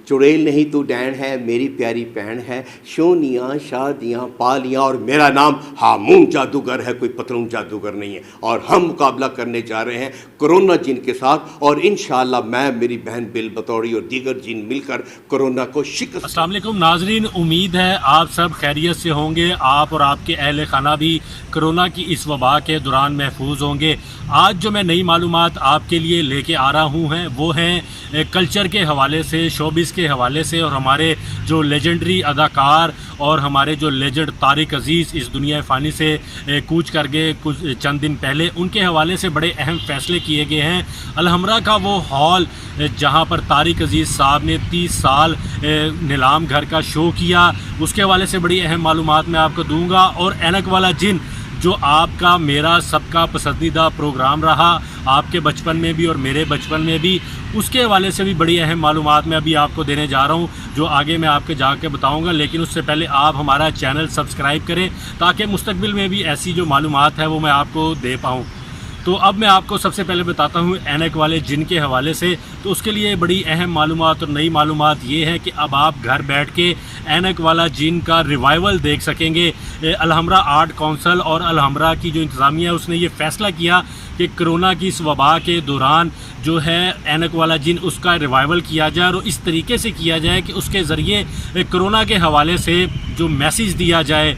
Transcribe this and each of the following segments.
चुड़ैल नहीं तू डैन है, मेरी प्यारी बहन है, शोनियाँ शादियाँ पालियाँ और मेरा नाम हामून जादूगर है, कोई पतलून जादूगर नहीं है। और हम मुकाबला करने जा रहे हैं कोरोना जिन के साथ, और इंशाअल्लाह मैं, मेरी बहन बिल बतौड़ी और दीगर जिन मिलकर कोरोना को शिकस्त। अस्सलाम वालेकुम नाजरीन, उम्मीद है आप सब खैरियत से होंगे। आप और आपके अहल खाना भी कोरोना की इस वबा के दौरान महफूज होंगे। आज जो मैं नई मालूमात आपके लिए लेके आ रहा हूँ हैं वो हैं कल्चर के हवाले से, शोबिज़ के हवाले से, और हमारे जो लेजेंडरी अदाकार और हमारे जो लेजेंड तारिक अज़ीज़ इस दुनिया फ़ानी से कूच कर गए कुछ चंद दिन पहले, उनके हवाले से बड़े अहम फ़ैसले किए गए हैं। अलहमरा का वो हॉल जहाँ पर तारिक अज़ीज़ साहब ने 30 साल नीलाम घर का शो किया, उसके हवाले से बड़ी अहम मालूमात मैं आपको दूंगा। और ऐनक वाला जिन जो आपका मेरा सबका पसंदीदा प्रोग्राम रहा आपके बचपन में भी और मेरे बचपन में भी, उसके हवाले से भी बड़ी अहम मालूमात मैं अभी आपको देने जा रहा हूं, जो आगे मैं आपके जाके बताऊंगा। लेकिन उससे पहले आप हमारा चैनल सब्सक्राइब करें ताकि मुस्तकबिल में भी ऐसी जो मालूमात है वो मैं आपको दे पाऊँ। तो अब मैं आपको सबसे पहले बताता हूँ ऐनक वाले जिन के हवाले से। तो उसके लिए बड़ी अहम मालूमात और नई मालूमात ये है कि अब आप घर बैठ के ऐनक वाला जिन का रिवाइवल देख सकेंगे। अलहमरा आर्ट काउंसिल और अलहमरा की जो इंतज़ामिया है उसने ये फ़ैसला किया कि कोरोना की इस वबा के दौरान जो है ऐनक वाला जिन उसका रिवाइवल किया जाए, और इस तरीके से किया जाए कि उसके ज़रिए कोरोना के हवाले से जो मैसेज दिया जाए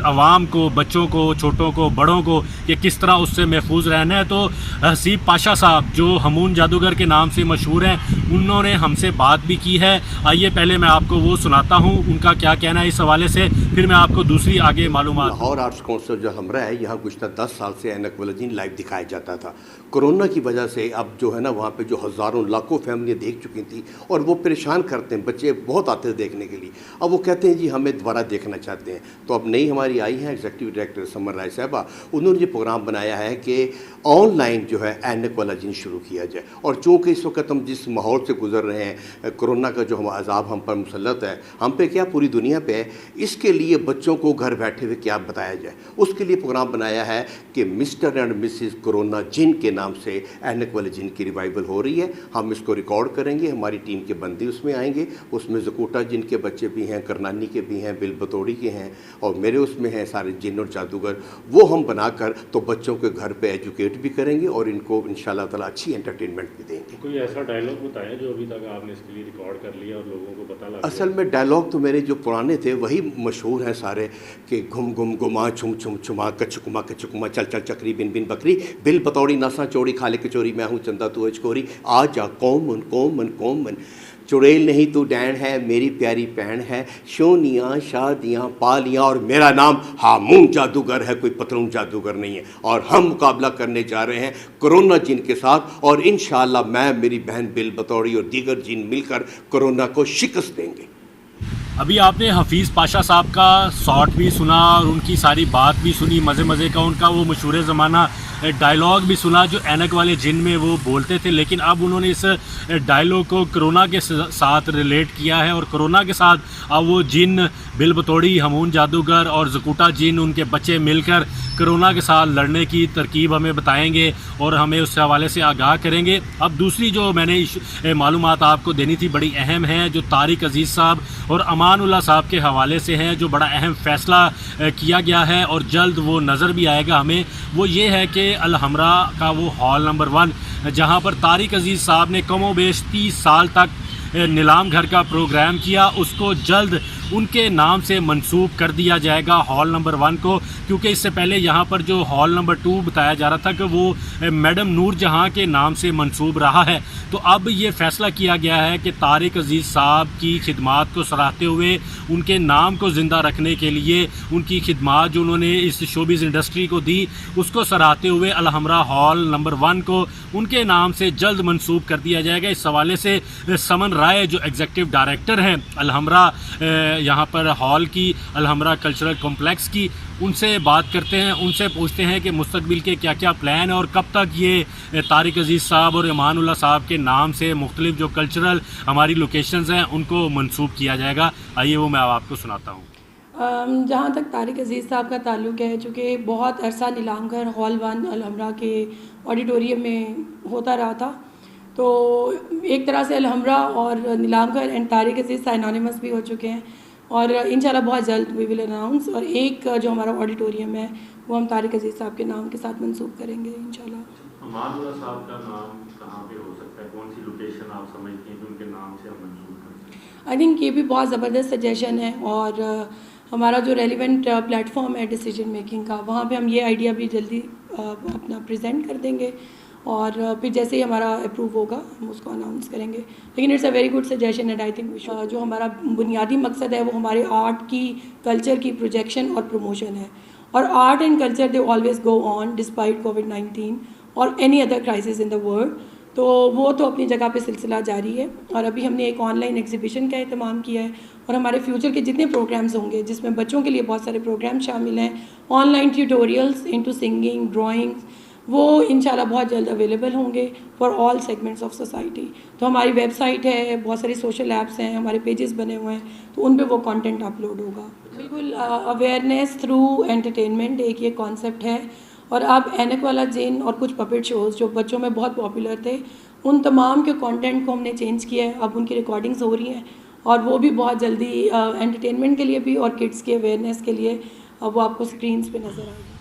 आवाम को, बच्चों को, छोटों को, बड़ों को, कि किस तरह उससे महफूज रहना है। तो हसीब पाशा साहब जो हामून जादूगर के नाम से मशहूर हैं, उन्होंने हमसे बात भी की है। आइए पहले मैं आपको वो सुनाता हूँ उनका क्या कहना है इस हवाले से, फिर मैं आपको दूसरी आगे मालूमात। लाहौर आर्ट्स काउंसिल जो हमरा है, यहाँ गुज़श्ता 10 साल से ऐनक वाला जिन लाइव दिखाया जाता था। कोरोना की वजह से अब जो है ना, वहाँ पे जो हज़ारों लाखों फैमिलियाँ देख चुकी थी और वो परेशान करते हैं, बच्चे बहुत आते हैं देखने के लिए। अब वो कहते हैं जी हमें दोबारा देखना चाहते हैं। तो अब नई हमारी आई है एग्जीक्यूटिव डायरेक्टर समर राय साहबा, उन्होंने ये प्रोग्राम बनाया है कि ऑनलाइन जो है ऐनक वाला जिन शुरू किया जाए। और चूँकि इस वक्त हम जिस माहौल से गुजर रहे हैं, कोरोना का जो हम अजाब हम पर मुसल्लत है, हम पे क्या पूरी दुनिया पे है, इसके लिए बच्चों को घर बैठे हुए क्या बताया जाए, उसके लिए प्रोग्राम बनाया है कि मिस्टर एंड मिसिस कोरोना जिन के नाम से ऐनक वाले जिन की रिवाइवल हो रही है। हम इसको रिकॉर्ड करेंगे, हमारी टीम के बंदे उसमें आएंगे, उसमें ज़कूटा जिन के बच्चे भी हैं, करनानी के भी हैं, बिल बतौड़ी के हैं, और मेरे उसमें हैं सारे जिन और जादूगर। वो हम बनाकर तो बच्चों के घर पे एजुकेट भी करेंगे और इनको इंशाल्लाह ताला अच्छी एंटरटेनमेंट भी देंगे। कोई ऐसा डायलॉग बताएं जो अभी तक आपने इसके लिए रिकॉर्ड कर लिया और लोगों को पता लगा? असल में डायलॉग तो मेरे जो पुराने थे वही मशहूर हैं सारे, कि घुम घुम घुमा छुम छुम छुमा कचकुमा कचकुमा चल चल चक्री बिन बिन बकरी, बिल बतौड़ी नसा चौड़ी खाले कचोरी, मैं हूँ चंदा तू अचकोरी, आ जा कौमन कौमन कौमन, चुड़ैल नहीं तू डैन है, मेरी प्यारी बहन है, शोनियाँ शादियाँ पालियाँ और मेरा नाम हामून जादूगर है, कोई पतलून जादूगर नहीं है। और हम मुकाबला करने जा रहे हैं कोरोना जिन के साथ, और इंशाअल्लाह मैं, मेरी बहन बिल बतौड़ी और दीगर जिन मिलकर कोरोना को शिकस्त देंगे। अभी आपने हफीज़ पाशा साहब का शॉट भी सुना और उनकी सारी बात भी सुनी, मज़े मज़े का उनका वो मशहूर ज़माना डायलॉग भी सुना जो ऐनक वाले जिन में वो बोलते थे। लेकिन अब उन्होंने इस डायलॉग को कोरोना के साथ रिलेट किया है, और कोरोना के साथ अब वो जिन बिल बतौड़ी, हामून जादूगर और ज़कूटा जिन, उनके बच्चे मिलकर कोरोना के साथ लड़ने की तरकीब हमें बताएंगे और हमें उस हवाले से आगाह करेंगे। अब दूसरी जो मैंने मालूमात आपको देनी थी बड़ी अहम है, जो तारिक अज़ीज़ साहब और अमानुल्लाह साहब के हवाले से हैं, जो बड़ा अहम फ़ैसला किया गया है और जल्द वो नज़र भी आएगा हमें। वो ये है कि अलहमरा का वो हॉल नंबर 1 जहाँ पर तारिक अज़ीज़ साहब ने कमोबेश 30 साल तक नीलाम घर का प्रोग्राम किया, उसको जल्द उनके नाम से मंसूब कर दिया जाएगा हॉल नंबर 1 को, क्योंकि इससे पहले यहाँ पर जो हॉल नंबर 2 बताया जा रहा था कि वो मैडम नूर जहाँ के नाम से मंसूब रहा है। तो अब ये फ़ैसला किया गया है कि तारिक अज़ीज़ साहब की खिदमात को सराहते हुए, उनके नाम को ज़िंदा रखने के लिए, उनकी खिदमात जो उन्होंने इस शोबिज़ इंडस्ट्री को दी, उसको सराहते हुए अलहमरा हॉल नंबर 1 को उनके नाम से जल्द मंसूब कर दिया जाएगा। इस हवाले से समन राय जो एग्जीक्यूटिव डायरेक्टर हैं अलहमरा यहाँ पर हॉल की, अलहमरा कल्चरल कॉम्प्लेक्स की, उनसे बात करते हैं, उनसे पूछते हैं कि मुस्तकबिल के क्या क्या प्लान है और कब तक ये तारिक अज़ीज़ साहब और अमानुल्लाह साहब के नाम से मुख्तलिफ जो कल्चरल हमारी लोकेशंस हैं उनको मंसूब किया जाएगा। आइए वो मैं आपको सुनाता हूँ। जहाँ तक तारिक अज़ीज़ साहब का ताल्लुक़ है, चूँकि बहुत अरसा नीलाम घर हॉल 1 अलहमरा के ऑडिटोरियम में होता रहा था, तो एक तरह से अलहमरा और नीलामकर एंड तारिक अजीज़ साइनोनिमस भी हो चुके हैं और इंशाल्लाह बहुत जल्द वी विल अनाउंस। और एक जो हमारा ऑडिटोरियम है वो हम तारिक अजीज़ साहब के नाम के साथ मंसूब करेंगे इंशाल्लाह। अमानुल्लाह साहब का नाम कहाँ पे हो सकता है, कौन सी लोकेशन आप समझती हैं कि उनके नाम से हम मंसूब कर सकते हैं? आई थिंक ये भी बहुत ज़बरदस्त सजेशन है और हमारा जो रेलिवेंट प्लेटफॉर्म है डिसीजन मेकिंग का, वहाँ पे हम ये आइडिया भी जल्दी अपना प्रेजेंट कर देंगे और फिर जैसे ही हमारा अप्रूव होगा हम उसको अनाउंस करेंगे। लेकिन it's a very good suggestion and I think जो हमारा बुनियादी मकसद है वो हमारे आर्ट की, कल्चर की प्रोजेक्शन और प्रमोशन है। और art and culture they always go on despite कोविड-19 और any other crisis in the world, तो वो तो अपनी जगह पे सिलसिला जारी है। और अभी हमने एक ऑनलाइन एग्जीबिशन का एहतमाम किया है और हमारे फ्यूचर के जितने प्रोग्राम्स होंगे जिसमें बच्चों के लिए बहुत सारे प्रोग्राम शामिल हैं, online tutorials into singing, drawings, वो इंशाल्लाह बहुत जल्द अवेलेबल होंगे for all segments of society. तो हमारी वेबसाइट है, बहुत सारे सोशल ऐप्स हैं, हमारे पेजेस बने हुए हैं, तो उन पे वो कंटेंट अपलोड होगा। बिल्कुल अवेयरनेस थ्रू एंटरटेनमेंट एक ये कॉन्सेप्ट है। और अब ऐनक वाला जिन और कुछ पपेट शोज़ जो बच्चों में बहुत पॉपुलर थे, उन तमाम के कंटेंट को हमने चेंज किया है। अब उनकी रिकॉर्डिंग्स हो रही हैं और वो भी बहुत जल्दी एंटरटेनमेंट के लिए भी और किड्स के अवेयरनेस के लिए वो आपको स्क्रीन्स पे नज़र आएगी।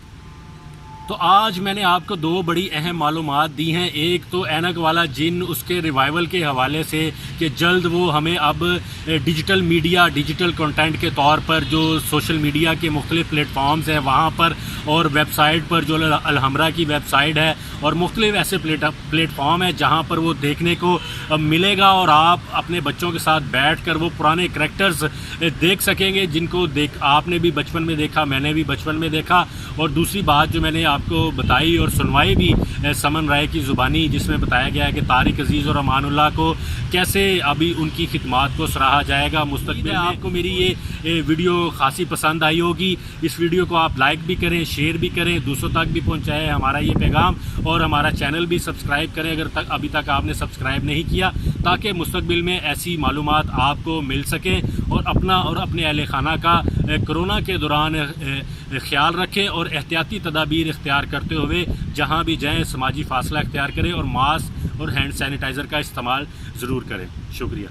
तो आज मैंने आपको दो बड़ी अहम मालूमात दी हैं। एक तो ऐनक वाला जिन, उसके रिवाइवल के हवाले से कि जल्द वो हमें अब डिजिटल मीडिया, डिजिटल कंटेंट के तौर पर जो सोशल मीडिया के मुख्तलिफ प्लेटफॉर्म्स हैं वहाँ पर और वेबसाइट पर जो अलहमरा की वेबसाइट है और मुख्तलिफ ऐसे प्लेटफॉर्म है जहाँ पर वो देखने को मिलेगा और आप अपने बच्चों के साथ बैठ कर वो पुराने करैक्टर्स देख सकेंगे जिनको आपने भी बचपन में देखा, मैंने भी बचपन में देखा। और दूसरी बात जो मैंने आपको बताई और सुनवाई भी समन राय की ज़ुबानी, जिसमें बताया गया है कि तारिक अजीज़ और अमानुल्लाह को कैसे अभी उनकी खिदमात को सराहा जाएगा मुस्तक़बिल में। आपको मेरी ये वीडियो खासी पसंद आई होगी। इस वीडियो को आप लाइक भी करें, शेयर भी करें, दूसरों तक भी पहुँचाएँ हमारा ये पैगाम, और हमारा चैनल भी सब्सक्राइब करें अगर अभी तक आपने सब्सक्राइब नहीं किया, ताकि मुस्तक़बिल में ऐसी मालूमात आपको मिल सकें और अपना और अपने अहले खाना का कोरोना के दौरान ख्याल रखें और एहतियाती तदाबीर इख्तियार करते हुए जहाँ भी जाएँ समाजी फासला इख्तियार करें और मास्क और हैंड सैनिटाइज़र का इस्तेमाल ज़रूर करें। शुक्रिया।